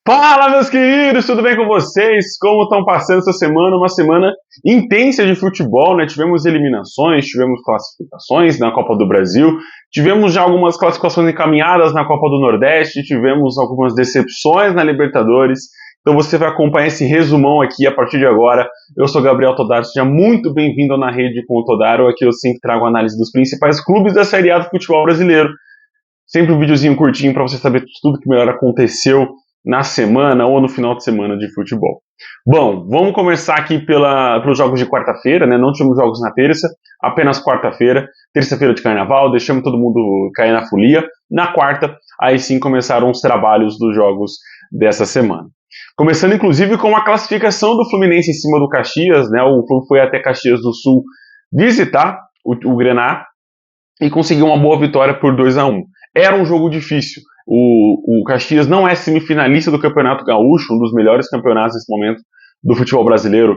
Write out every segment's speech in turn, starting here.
Fala, meus queridos, tudo bem com vocês? Como estão passando essa semana? Uma semana intensa de futebol, né? Tivemos eliminações, tivemos classificações na Copa do Brasil, tivemos já algumas classificações encaminhadas na Copa do Nordeste, tivemos algumas decepções na Libertadores. Então você vai acompanhar esse resumão aqui a partir de agora. Eu sou Gabriel Todaro, seja muito bem-vindo Na Rede com o Todaro. Aqui eu sempre trago análise dos principais clubes da Série A do futebol brasileiro. Sempre um videozinho curtinho para você saber tudo que melhor aconteceu na semana ou no final de semana de futebol. Bom, vamos começar aqui pelos jogos de quarta-feira, né? Não tivemos jogos na terça, apenas quarta-feira, terça-feira de carnaval, deixamos todo mundo cair na folia. Na quarta, aí sim começaram os trabalhos dos jogos dessa semana. Começando inclusive com a classificação do Fluminense em cima do Caxias, né? O clube foi até Caxias do Sul visitar o Grená e conseguiu uma boa vitória por 2-1. Era um jogo difícil. O Caxias não é semifinalista do Campeonato Gaúcho, um dos melhores campeonatos nesse momento do futebol brasileiro,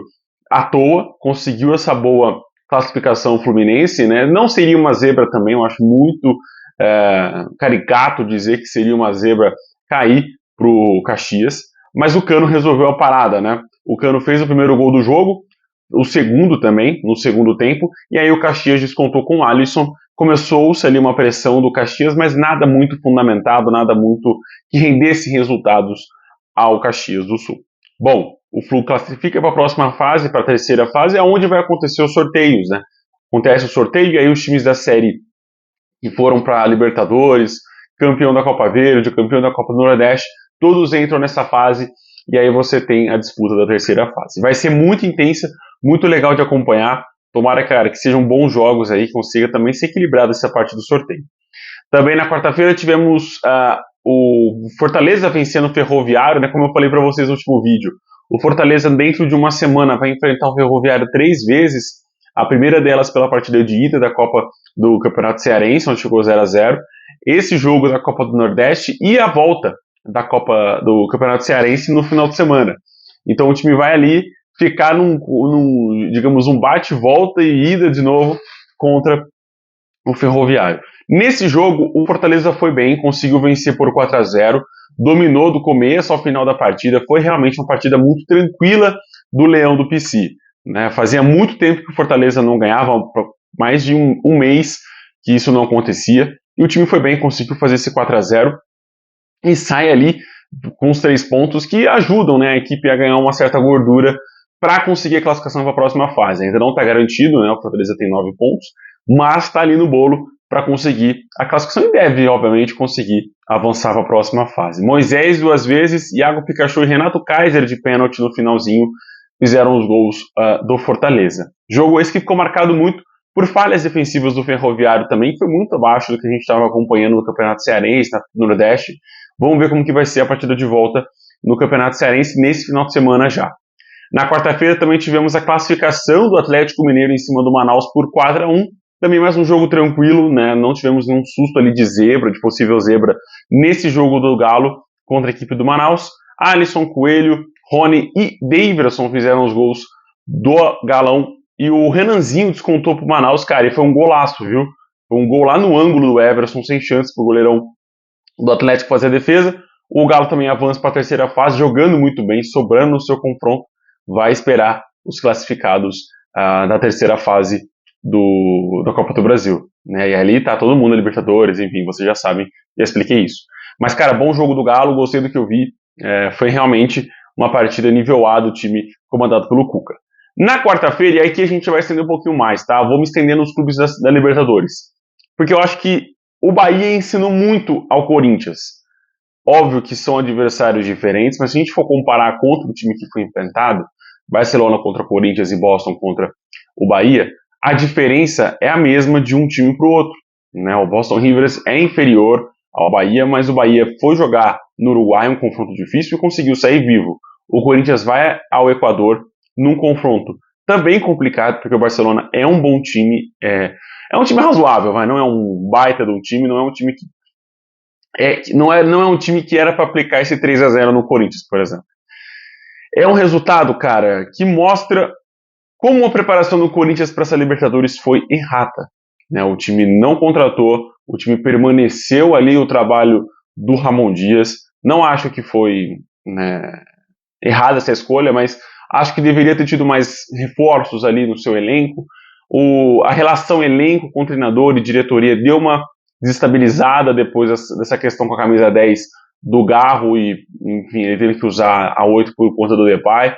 à toa, conseguiu essa boa classificação fluminense, né? Não seria uma zebra também, eu acho muito caricato dizer que seria uma zebra cair pro Caxias, mas o Cano resolveu a parada, né? O Cano fez o primeiro gol do jogo, o segundo também, no segundo tempo, e aí o Caxias descontou com o Alisson. Começou-se ali uma pressão do Caxias, mas nada muito fundamentado, nada muito que rendesse resultados ao Caxias do Sul. Bom, o Flu classifica para a próxima fase, para a terceira fase, onde vai acontecer os sorteios, né? Acontece o sorteio e aí os times da série que foram para a Libertadores, campeão da Copa Verde, campeão da Copa do Nordeste, todos entram nessa fase e aí você tem a disputa da terceira fase. Vai ser muito intensa, muito legal de acompanhar. Tomara, cara, que sejam bons jogos aí, que consiga também ser equilibrado essa parte do sorteio. Também na quarta-feira tivemos o Fortaleza vencendo o Ferroviário, né? Como eu falei para vocês no último vídeo. O Fortaleza, dentro de uma semana, vai enfrentar o Ferroviário 3 vezes. A primeira delas pela partida de ida da Copa do Campeonato Cearense, onde ficou 0-0. Esse jogo da Copa do Nordeste e a volta da Copa do Campeonato Cearense no final de semana. Então o time vai ali ficar digamos, um bate-volta e ida de novo contra o Ferroviário. Nesse jogo, o Fortaleza foi bem, conseguiu vencer por 4-0, dominou do começo ao final da partida, foi realmente uma partida muito tranquila do Leão do PC. Né? Fazia muito tempo que o Fortaleza não ganhava, mais de um mês que isso não acontecia, e o time foi bem, conseguiu fazer esse 4-0 e sai ali com os 3 pontos que ajudam, né, a equipe a ganhar uma certa gordura para conseguir a classificação para a próxima fase. Ainda não está garantido, né? O Fortaleza tem 9 pontos, mas está ali no bolo para conseguir a classificação e deve, obviamente, conseguir avançar para a próxima fase. Moisés 2 vezes, Iago Pikachu e Renato Kaiser de pênalti no finalzinho fizeram os gols do Fortaleza. Jogo esse que ficou marcado muito por falhas defensivas do Ferroviário também, que foi muito abaixo do que a gente estava acompanhando no Campeonato Cearense, no Nordeste. Vamos ver como que vai ser a partida de volta no Campeonato Cearense nesse final de semana já. Na quarta-feira também tivemos a classificação do Atlético Mineiro em cima do Manaus por 4-1. Também mais um jogo tranquilo, né? Não tivemos nenhum susto ali de zebra, de possível zebra, nesse jogo do Galo contra a equipe do Manaus. Alisson, Coelho, Rony e Daverson fizeram os gols do Galão. E o Renanzinho descontou pro Manaus, cara, e foi um golaço, viu? Foi um gol lá no ângulo do Everson, sem chance pro goleirão do Atlético fazer a defesa. O Galo também avança para a terceira fase, jogando muito bem, sobrando no seu confronto. Vai esperar os classificados da terceira fase da Copa do Brasil. Né? E ali tá todo mundo, Libertadores, enfim, vocês já sabem, já expliquei isso. Mas, cara, bom jogo do Galo, gostei do que eu vi. Foi realmente uma partida nível A do time comandado pelo Cuca. Na quarta-feira, e aí que a gente vai estender um pouquinho mais, tá? Vou me estender nos clubes da Libertadores. Porque eu acho que o Bahia ensinou muito ao Corinthians. Óbvio que são adversários diferentes, mas se a gente for comparar contra o time que foi enfrentado, Barcelona contra Corinthians e Boston contra o Bahia, a diferença é a mesma de um time para o outro. Né? O Boston Rivers é inferior ao Bahia, mas o Bahia foi jogar no Uruguai, um confronto difícil, e conseguiu sair vivo. O Corinthians vai ao Equador num confronto também complicado, porque o Barcelona é um bom time, é um time razoável, não é um baita de um time, não é um time que não é um time que era para aplicar esse 3-0 no Corinthians, por exemplo. É um resultado, cara, que mostra como a preparação do Corinthians para essa Libertadores foi errata. Né? O time não contratou, o time permaneceu ali o trabalho do Ramon Dias. Não acho que foi né, errada essa escolha, mas acho que deveria ter tido mais reforços ali no seu elenco. A relação elenco com treinador e diretoria deu uma desestabilizada depois dessa questão com a camisa 10 do Garro e, enfim, ele teve que usar a 8 por conta do Depay.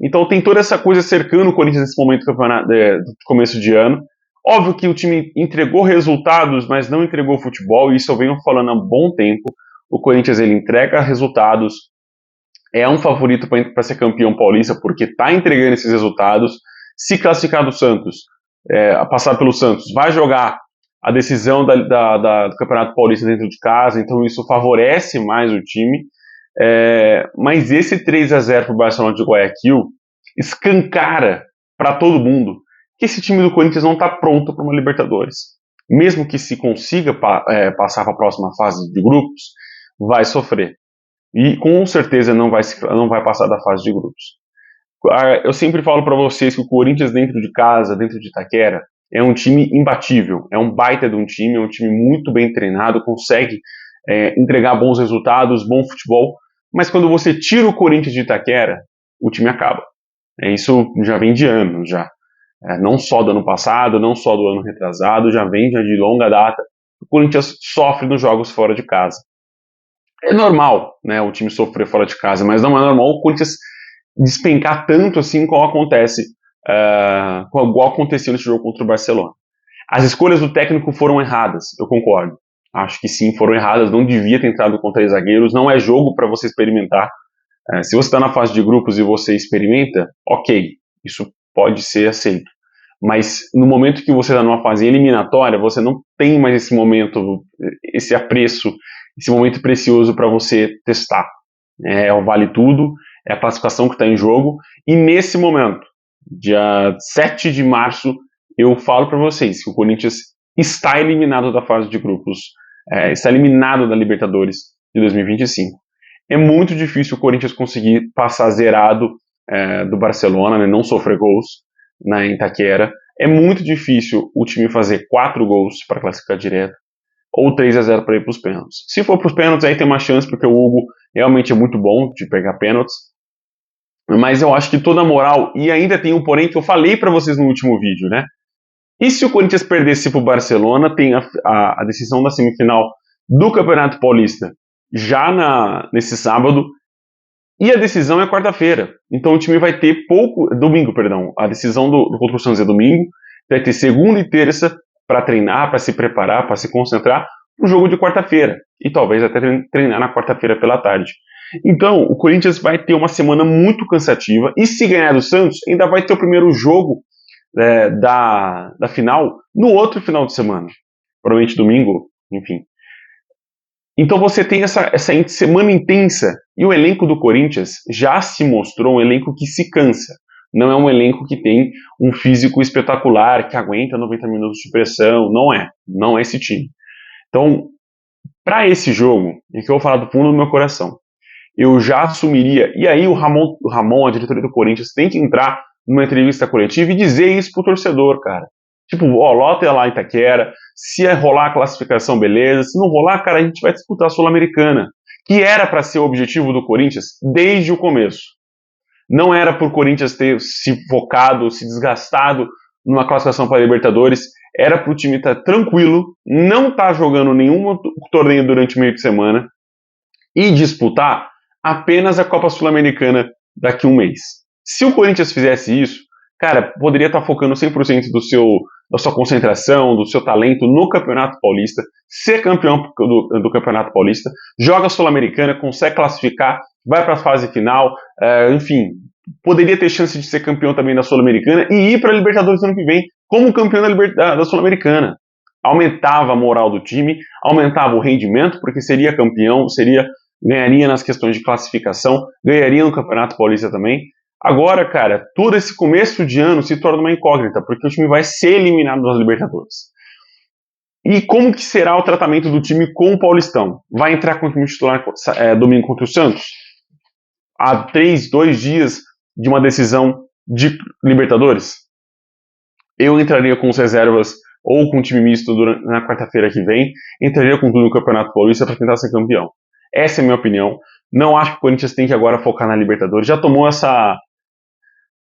Então tem toda essa coisa cercando o Corinthians nesse momento do começo de ano. Óbvio que o time entregou resultados, mas não entregou futebol, e isso eu venho falando há um bom tempo. O Corinthians ele entrega resultados, é um favorito para ser campeão paulista, porque está entregando esses resultados. Se classificar do Santos, passar pelo Santos, vai jogar a decisão do Campeonato Paulista dentro de casa, então isso favorece mais o time. Mas esse 3-0 para o Barcelona de Guayaquil escancara para todo mundo que esse time do Corinthians não está pronto para uma Libertadores. Mesmo que se consiga passar para a próxima fase de grupos, vai sofrer. E com certeza não vai passar da fase de grupos. Eu sempre falo para vocês que o Corinthians dentro de casa, dentro de Itaquera, é um time imbatível, é um baita de um time, é um time muito bem treinado, consegue entregar bons resultados, bom futebol, mas quando você tira o Corinthians de Itaquera, o time acaba. Isso já vem de anos, já. Não só do ano passado, não só do ano retrasado, já vem de longa data. O Corinthians sofre nos jogos fora de casa. É normal, né, o time sofrer fora de casa, mas não é normal o Corinthians despencar tanto assim como igual aconteceu nesse jogo contra o Barcelona. As escolhas do técnico foram erradas, eu concordo. Acho que sim, foram erradas, não devia ter entrado com 3 zagueiros, não é jogo para você experimentar. Se você está na fase de grupos e você experimenta, ok, isso pode ser aceito. Mas no momento que você está numa fase eliminatória, você não tem mais esse momento, esse apreço, esse momento precioso para você testar. É o vale tudo, é a classificação que está em jogo, e nesse momento, dia 7 de março, eu falo para vocês que o Corinthians está eliminado da fase de grupos, está eliminado da Libertadores de 2025. É muito difícil o Corinthians conseguir passar zerado do Barcelona, né, não sofrer gols na Itaquera. É muito difícil o time fazer 4 gols para classificar direto, ou 3-0 para ir para os pênaltis. Se for para os pênaltis, aí tem uma chance, porque o Hugo realmente é muito bom de pegar pênaltis. Mas eu acho que toda a moral, e ainda tem um porém que eu falei para vocês no último vídeo, né? E se o Corinthians perdesse para o Barcelona, tem a decisão da semifinal do Campeonato Paulista já nesse sábado, e a decisão é quarta-feira. Então o time vai ter domingo, perdão. A decisão do contra o Santos é domingo, vai ter segunda e terça para treinar, para se preparar, para se concentrar no jogo de quarta-feira. E talvez até treinar na quarta-feira pela tarde. Então, o Corinthians vai ter uma semana muito cansativa, e se ganhar do Santos, ainda vai ter o primeiro jogo da final no outro final de semana. Provavelmente domingo, enfim. Então você tem essa semana intensa, e o elenco do Corinthians já se mostrou um elenco que se cansa. Não é um elenco que tem um físico espetacular, que aguenta 90 minutos de pressão, não é esse time. Então, para esse jogo, e que eu vou falar do fundo do meu coração, eu já assumiria, e aí o Ramon, a diretoria do Corinthians, tem que entrar numa entrevista coletiva e dizer isso pro torcedor, cara. Tipo, lota lá em Itaquera, se rolar a classificação, beleza, se não rolar, cara, a gente vai disputar a Sul-Americana, que era para ser o objetivo do Corinthians desde o começo. Não era por Corinthians ter se focado, se desgastado numa classificação para a Libertadores, era para o time estar tranquilo, não estar jogando nenhum torneio durante o meio de semana e disputar apenas a Copa Sul-Americana daqui a um mês. Se o Corinthians fizesse isso, cara, poderia estar focando 100% da sua concentração, do seu talento no Campeonato Paulista, ser campeão do Campeonato Paulista, joga a Sul-Americana, consegue classificar, vai para a fase final, enfim, poderia ter chance de ser campeão também da Sul-Americana e ir para a Libertadores no ano que vem como campeão da Sul-Americana. Aumentava a moral do time, aumentava o rendimento, porque seria campeão, ganharia nas questões de classificação, ganharia no Campeonato Paulista também. Agora, cara, todo esse começo de ano se torna uma incógnita, porque o time vai ser eliminado das Libertadores. E como que será o tratamento do time com o Paulistão? Vai entrar com o time titular domingo contra o Santos? Há 2 dias de uma decisão de Libertadores? Eu entraria com as reservas ou com o time misto na quarta-feira que vem, entraria com tudo no Campeonato Paulista para tentar ser campeão. Essa é a minha opinião. Não acho que o Corinthians tem que agora focar na Libertadores. Já tomou essa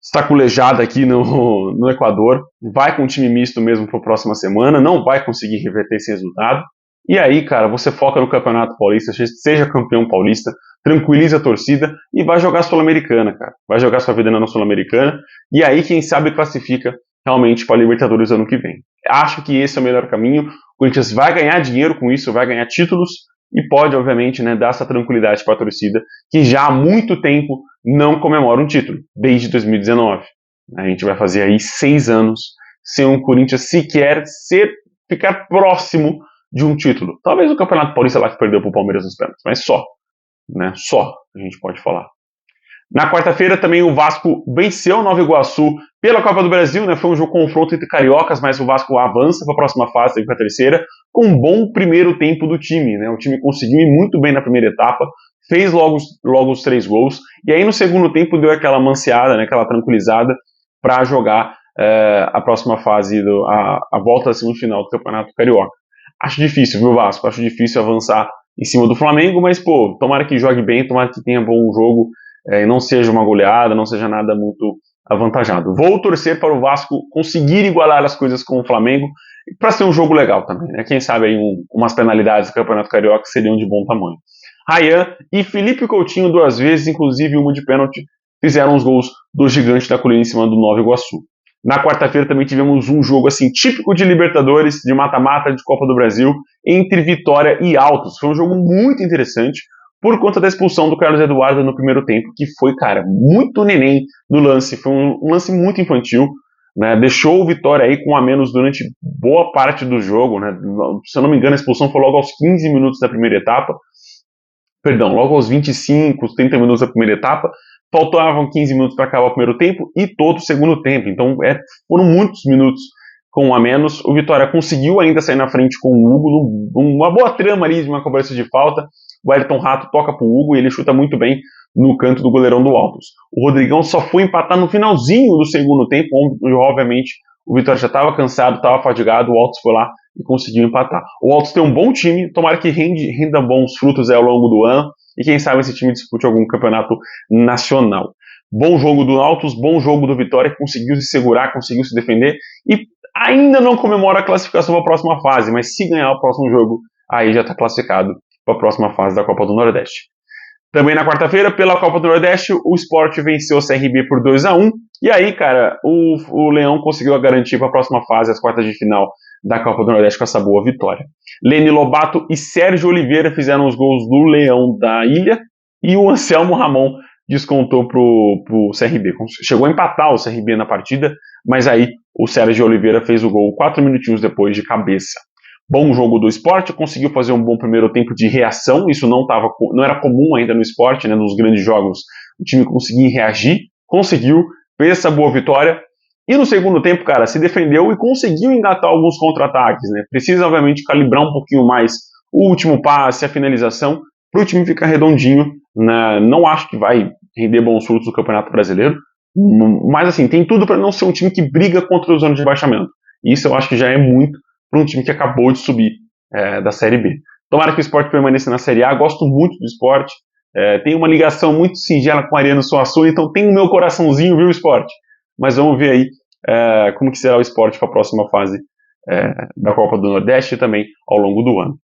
saculejada aqui no Equador. Vai com um time misto mesmo para a próxima semana. Não vai conseguir reverter esse resultado. E aí, cara, você foca no Campeonato Paulista, seja campeão paulista, tranquiliza a torcida e vai jogar Sul-Americana, cara. Vai jogar sua vida na Sul-Americana. E aí, quem sabe, classifica realmente para a Libertadores ano que vem. Acho que esse é o melhor caminho. O Corinthians vai ganhar dinheiro com isso, vai ganhar títulos e pode, obviamente, né, dar essa tranquilidade para a torcida, que já há muito tempo não comemora um título, desde 2019. A gente vai fazer aí 6 anos sem um Corinthians sequer ficar próximo de um título. Talvez o Campeonato Paulista lá que perdeu para o Palmeiras nos pênaltis, mas só, né? Só a gente pode falar. Na quarta-feira também o Vasco venceu o Nova Iguaçu pela Copa do Brasil, né? Foi um jogo confronto entre cariocas, mas o Vasco avança para a próxima fase, para a terceira, com um bom primeiro tempo do time, né? O time conseguiu ir muito bem na primeira etapa, fez logo os 3 gols, e aí no segundo tempo deu aquela manseada, né? Aquela tranquilizada para jogar a próxima fase, a volta da semifinal do Campeonato Carioca. Acho difícil, viu, Vasco? Acho difícil avançar em cima do Flamengo, mas, pô, tomara que jogue bem, tomara que tenha bom jogo, e não seja uma goleada, não seja nada muito avantajado. Vou torcer para o Vasco conseguir igualar as coisas com o Flamengo, para ser um jogo legal também, né? Quem sabe aí umas penalidades do Campeonato Carioca seriam de bom tamanho. Rayan e Felipe Coutinho 2 vezes, inclusive uma de pênalti, fizeram os gols do gigante da colina em cima do Nova Iguaçu. Na quarta-feira também tivemos um jogo assim típico de Libertadores, de mata-mata de Copa do Brasil, entre Vitória e Altos. Foi um jogo muito interessante por conta da expulsão do Carlos Eduardo no primeiro tempo, que foi, cara, muito neném no lance. Foi um lance muito infantil, né? Deixou o Vitória aí com a menos durante boa parte do jogo, né? Se eu não me engano, a expulsão foi logo aos 15 minutos da primeira etapa. Perdão, logo aos 25, 30 minutos da primeira etapa. Faltavam 15 minutos para acabar o primeiro tempo e todo o segundo tempo. Então foram muitos minutos com um a menos. O Vitória conseguiu ainda sair na frente com o Hugo, uma boa trama ali de uma cobrança de falta. O Ayrton Rato toca para o Hugo e ele chuta muito bem no canto do goleirão do Altos. O Rodrigão só foi empatar no finalzinho do segundo tempo, onde obviamente o Vitória já estava cansado, estava fadigado, o Altos foi lá e conseguiu empatar. O Altos tem um bom time, tomara que renda bons frutos ao longo do ano, e quem sabe esse time dispute algum campeonato nacional. Bom jogo do Altos, bom jogo do Vitória, que conseguiu se segurar, conseguiu se defender, e ainda não comemora a classificação para a próxima fase, mas se ganhar o próximo jogo, aí já está classificado para a próxima fase da Copa do Nordeste. Também na quarta-feira, pela Copa do Nordeste, o Sport venceu o CRB por 2-1, e aí, cara, o Leão conseguiu a garantia para a próxima fase, as quartas de final da Copa do Nordeste, com essa boa vitória. Lene Lobato e Sérgio Oliveira fizeram os gols do Leão da Ilha, e o Anselmo Ramon descontou pro CRB. Chegou a empatar o CRB na partida, mas aí o Sérgio Oliveira fez o gol 4 minutinhos depois de cabeça. Bom jogo do Sport, conseguiu fazer um bom primeiro tempo de reação, isso não era comum ainda no Sport, né, nos grandes jogos, o time conseguir reagir, conseguiu, fez essa boa vitória, e no segundo tempo, cara, se defendeu e conseguiu engatar alguns contra-ataques, né? Precisa, obviamente, calibrar um pouquinho mais o último passe, a finalização, para o time ficar redondinho, né? Não acho que vai render bons frutos no Campeonato Brasileiro, mas, assim, tem tudo para não ser um time que briga contra o zona de rebaixamento. Isso eu acho que já é muito para um time que acabou de subir da Série B. Tomara que o Sport permaneça na Série A, gosto muito do Sport, tem uma ligação muito singela com o Ariano Suassuna, então tem o meu coraçãozinho, viu, Sport? Mas vamos ver aí como que será o Sport para a próxima fase da Copa do Nordeste e também ao longo do ano.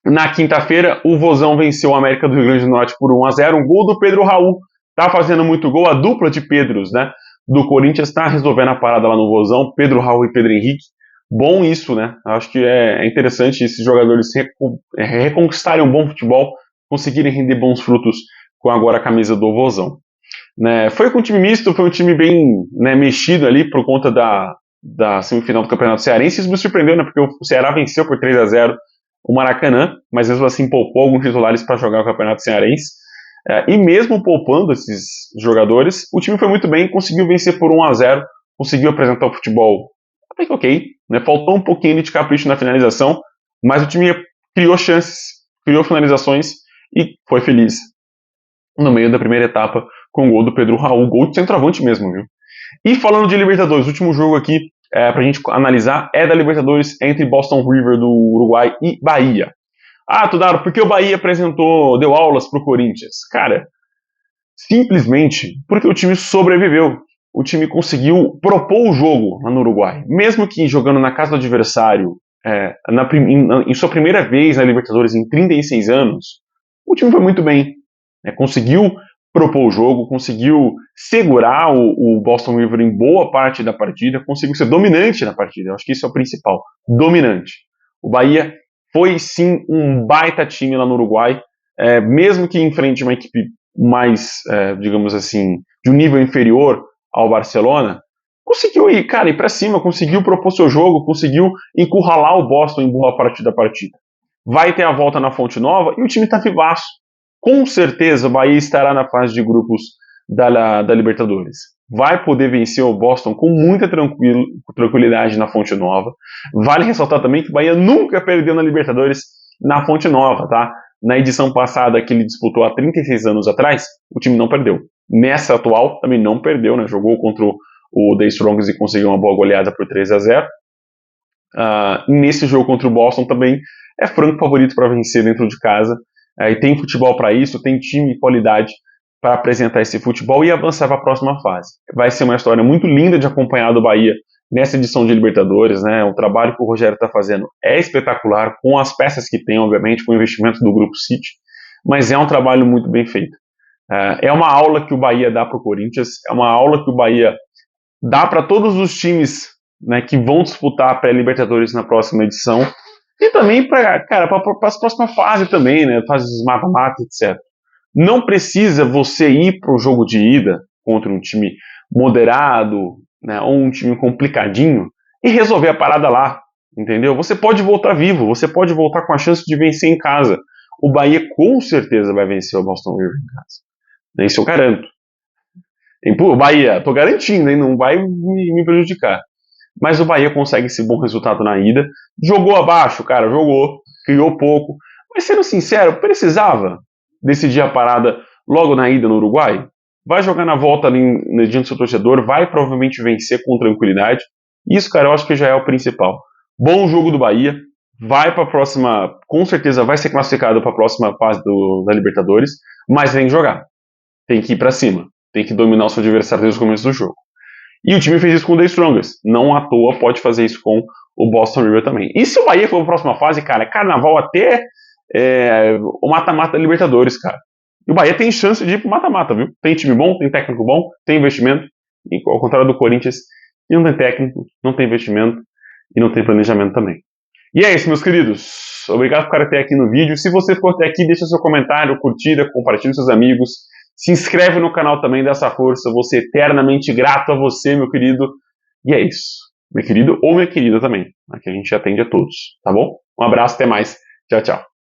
Na quinta-feira, o Vozão venceu o América do Rio Grande do Norte por 1-0, um gol do Pedro Raul, tá fazendo muito gol, a dupla de Pedros, né, do Corinthians está resolvendo a parada lá no Vozão, Pedro Raul e Pedro Henrique. Bom isso, né? Acho que é interessante esses jogadores reconquistarem um bom futebol, conseguirem render bons frutos com agora a camisa do Vozão. Né? Foi com um time misto, foi um time bem, né, mexido ali por conta da semifinal do Campeonato Cearense. Isso me surpreendeu, né? Porque o Ceará venceu por 3-0 o Maracanã, mas mesmo assim poupou alguns titulares para jogar o Campeonato Cearense. E mesmo poupando esses jogadores, o time foi muito bem, conseguiu vencer por 1-0, conseguiu apresentar o futebol até que ok, né? Faltou um pouquinho de capricho na finalização, mas o time criou chances, criou finalizações e foi feliz no meio da primeira etapa com o gol do Pedro Raul, gol de centroavante mesmo, viu? E falando de Libertadores, o último jogo aqui pra gente analisar é da Libertadores entre Boston River do Uruguai e Bahia. Ah, Tudaro, por que o Bahia deu aulas pro Corinthians? Cara, simplesmente porque o time sobreviveu. O time conseguiu propor o jogo lá no Uruguai. Mesmo que jogando na casa do adversário, em sua primeira vez na Libertadores em 36 anos, o time foi muito bem. Conseguiu propor o jogo, conseguiu segurar o Boston River em boa parte da partida, conseguiu ser dominante na partida. Eu acho que isso é o principal. Dominante. O Bahia foi sim um baita time lá no Uruguai, mesmo que enfrente uma equipe mais, digamos assim, de um nível inferior ao Barcelona, conseguiu ir, cara, ir pra cima, conseguiu propor seu jogo, conseguiu encurralar o Boston em boa parte da partida. Vai ter a volta na Fonte Nova e o time tá vivaço. Com certeza o Bahia estará na fase de grupos da Libertadores. Vai poder vencer o Boston com muita tranquilidade na Fonte Nova. Vale ressaltar também que o Bahia nunca perdeu na Libertadores na Fonte Nova, tá? Na edição passada que ele disputou há 36 anos atrás, o time não perdeu. Nessa atual, também não perdeu, né? Jogou contra o The Strongs e conseguiu uma boa goleada por 3-0. Nesse jogo contra o Boston também é franco favorito para vencer dentro de casa. E tem futebol para isso, tem time e qualidade para apresentar esse futebol e avançar para a próxima fase. Vai ser uma história muito linda de acompanhar do Bahia nessa edição de Libertadores, né? O trabalho que o Rogério está fazendo é espetacular, com as peças que tem, obviamente, com o investimento do Grupo City, mas é um trabalho muito bem feito. É uma aula que o Bahia dá para o Corinthians, é uma aula que o Bahia dá para todos os times, né, que vão disputar a pré-Libertadores na próxima edição, e também para as próximas fases também, né, fases mata-mata, etc. Não precisa você ir para o jogo de ida contra um time moderado, né, ou um time complicadinho e resolver a parada lá, entendeu? Você pode voltar vivo, você pode voltar com a chance de vencer em casa. O Bahia com certeza vai vencer o Boston River em casa. Isso eu garanto. E, pô, Bahia, tô garantindo, hein, não vai me prejudicar. Mas o Bahia consegue esse bom resultado na ida. Jogou abaixo, cara, jogou, criou pouco. Mas sendo sincero, precisava decidir a parada logo na ida no Uruguai? Vai jogar na volta ali diante do seu torcedor, vai provavelmente vencer com tranquilidade. Isso, cara, eu acho que já é o principal. Bom jogo do Bahia, vai para a próxima, com certeza vai ser classificado para a próxima fase da Libertadores, mas tem que jogar, tem que ir para cima, tem que dominar o seu adversário desde o começo do jogo. E o time fez isso com o The Strongest. Não à toa pode fazer isso com o Boston River também. E se o Bahia for para a próxima fase, cara, é carnaval até o mata-mata da Libertadores, cara. E o Bahia tem chance de ir pro mata-mata, viu? Tem time bom, tem técnico bom, tem investimento. E, ao contrário do Corinthians, que não tem técnico, não tem investimento e não tem planejamento também. E é isso, meus queridos. Obrigado por ficar até aqui no vídeo. Se você ficou até aqui, deixa seu comentário, curtida, compartilhe com seus amigos. Se inscreve no canal também, dessa força. Vou ser eternamente grato a você, meu querido. E é isso. Meu querido ou minha querida também. Aqui a gente atende a todos, tá bom? Um abraço, até mais. Tchau, tchau.